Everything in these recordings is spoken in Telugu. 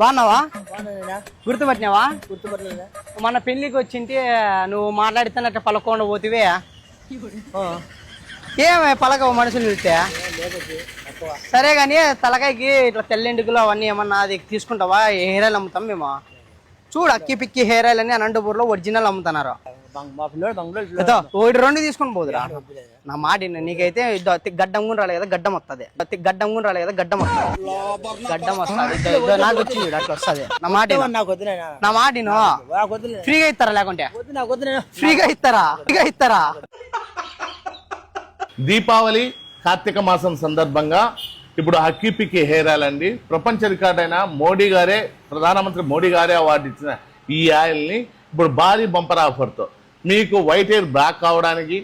బాగున్నావా? బాగున్నానా? గుర్తుపట్టినావా? గుర్తుపట్టలేదా? మన పెళ్లికి వచ్చింటే నువ్వు మాట్లాడితే పలకొండ పోతివే. ఏమే పలక మనుషులు చూస్తే సరే గాని తలకాయకి ఇట్లా తెల్లెండుకులు అవన్నీ ఏమన్నా అది తీసుకుంటావా? హెయిర్ ఆయిల్ అమ్ముతాం మేము. చూడు అక్కి పిక్కి హెయిర్ ఆయిల్ అని అనంతపూర్లో ఒరిజినల్ అమ్ముతున్నారు. మా పిల్లడు బంగ్లాదేశ్ ఒకటి రెండు తీసుకొని పోదురా. నా మాట నీకైతే గడ్డం కూడా రాలే కదా, గడ్డం వస్తుంది. గడ్డం కూడా రాలే కదా, గడ్డం వస్తుంది. గడ్డం వస్తుంది నాకు వచ్చింది అట్లా వస్తుంది. నా మాట నా మాట ఫ్రీగా ఇస్తారా? లేకుంటే ఫ్రీగా ఇస్తారా? దీపావళి కార్తీక మాసం సందర్భంగా ఇప్పుడు హక్కీ పిక్కి హెయిర్ ఆయిల్ అండి, ప్రపంచ రికార్డ్ అయిన మోడీ గారే, ప్రధానమంత్రి మోడీ గారే అవార్డు ఇచ్చిన ఈ ఆయిల్ని ఇప్పుడు భారీ బంపర్ ఆఫర్తో మీకు వైట్ హెయిర్ బ్లాక్ కావడానికి,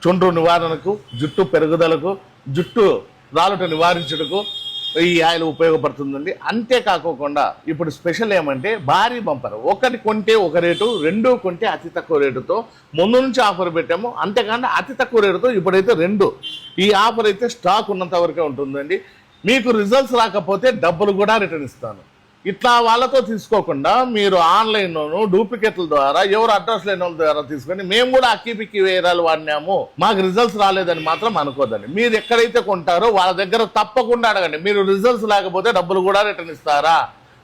చుండ్రు నివారణకు, జుట్టు పెరుగుదలకు, జుట్టు రాలుట నివారించుటకు ఈ ఆయిల్ ఉపయోగపడుతుందండి. అంతేకాకుండా ఇప్పుడు స్పెషల్ ఏమంటే భారీ బంపర్, ఒకటి కొంటే ఒక రేటు, రెండు కొంటే అతి తక్కువ రేటుతో ముందు నుంచి ఆఫర్ పెట్టాము. అంతేకాకుండా అతి తక్కువ రేటుతో ఇప్పుడైతే రెండు. ఈ ఆఫర్ అయితే స్టాక్ ఉన్నంత వరకే ఉంటుందండి. మీకు రిజల్ట్స్ రాకపోతే డబ్బులు కూడా రిటర్న్ ఇస్తాను. ఇట్లా వాళ్ళతో తీసుకోకుండా మీరు ఆన్లైన్లోను డూప్లికేట్ల ద్వారా ఎవరు అడ్రస్ లేని వాళ్ళ ద్వారా తీసుకొని మేము కూడా అక్కి పిక్కి వేరాలు వాడినాము, మాకు రిజల్ట్స్ రాలేదని మాత్రం అనుకోదండి. మీరు ఎక్కడైతే కొంటారో వాళ్ళ దగ్గర తప్పకుండా అడగండి. మీరు రిజల్ట్స్ లేకపోతే డబ్బులు కూడా రిటర్న్ ఇస్తారా?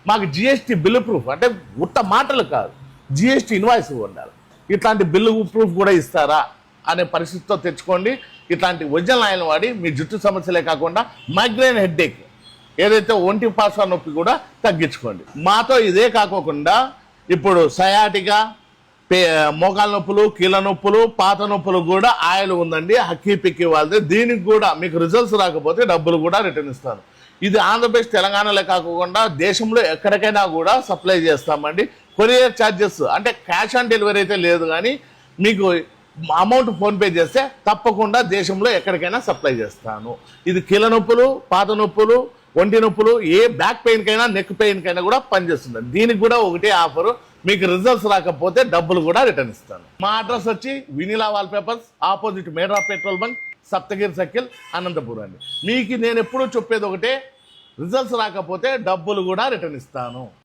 మాకు జిఎస్టీ బిల్లు ప్రూఫ్, అంటే ఉత్త మాటలు కాదు, జిఎస్టీ ఇన్వాయిస్ ఉండాలి. ఇట్లాంటి బిల్లు ప్రూఫ్ కూడా ఇస్తారా అనే పరిస్థితితో తెచ్చుకోండి. ఇట్లాంటి ఒరిజినల్ ఆయిల్ వాడి మీ జుట్టు సమస్యలే కాకుండా మైగ్రేన్ హెడ్ఏక్, ఏదైతే ఒంటి పార్శ్వ నొప్పి కూడా తగ్గించుకోండి. మాతో ఇదే కాకోకుండా ఇప్పుడు సయాటిగా, మోకాల నొప్పులు, కీళ్ళ నొప్పులు, పాత నొప్పులు కూడా ఆయిల్ ఉందండి హక్కీ పిక్కి వాళ్ళది. దీనికి కూడా మీకు రిజల్ట్స్ రాకపోతే డబ్బులు కూడా రిటర్న్ ఇస్తాను. ఇది ఆంధ్రప్రదేశ్ తెలంగాణలో కాకుండా దేశంలో ఎక్కడికైనా కూడా సప్లై చేస్తామండి. కొరియర్ ఛార్జెస్ అంటే క్యాష్ ఆన్ డెలివరీ అయితే లేదు, కానీ మీకు అమౌంట్ ఫోన్పే చేస్తే తప్పకుండా దేశంలో ఎక్కడికైనా సప్లై చేస్తాను. ఇది కీళ్ళ నొప్పులు, పాత నొప్పులు, ఒంటి నొప్పులు, ఏ బ్యాక్ పెయిన్ కైనా నెక్ పెయిన్ కైనా కూడా పనిచేస్తుంది. దీనికి కూడా ఒకటే ఆఫర్, మీకు రిజల్ట్స్ రాకపోతే డబ్బులు కూడా రిటర్న్ ఇస్తాను. మా అడ్రస్ వచ్చి వినిలా వాల్ పేపర్స్, ఆపోజిట్ మేడ్రా petrol bunk, Saptagiri circle, Anantapuram అండి. మీకు నేను ఎప్పుడూ చెప్పేది ఒకటే, రిజల్ట్స్ రాకపోతే డబ్బులు కూడా రిటర్న్ ఇస్తాను.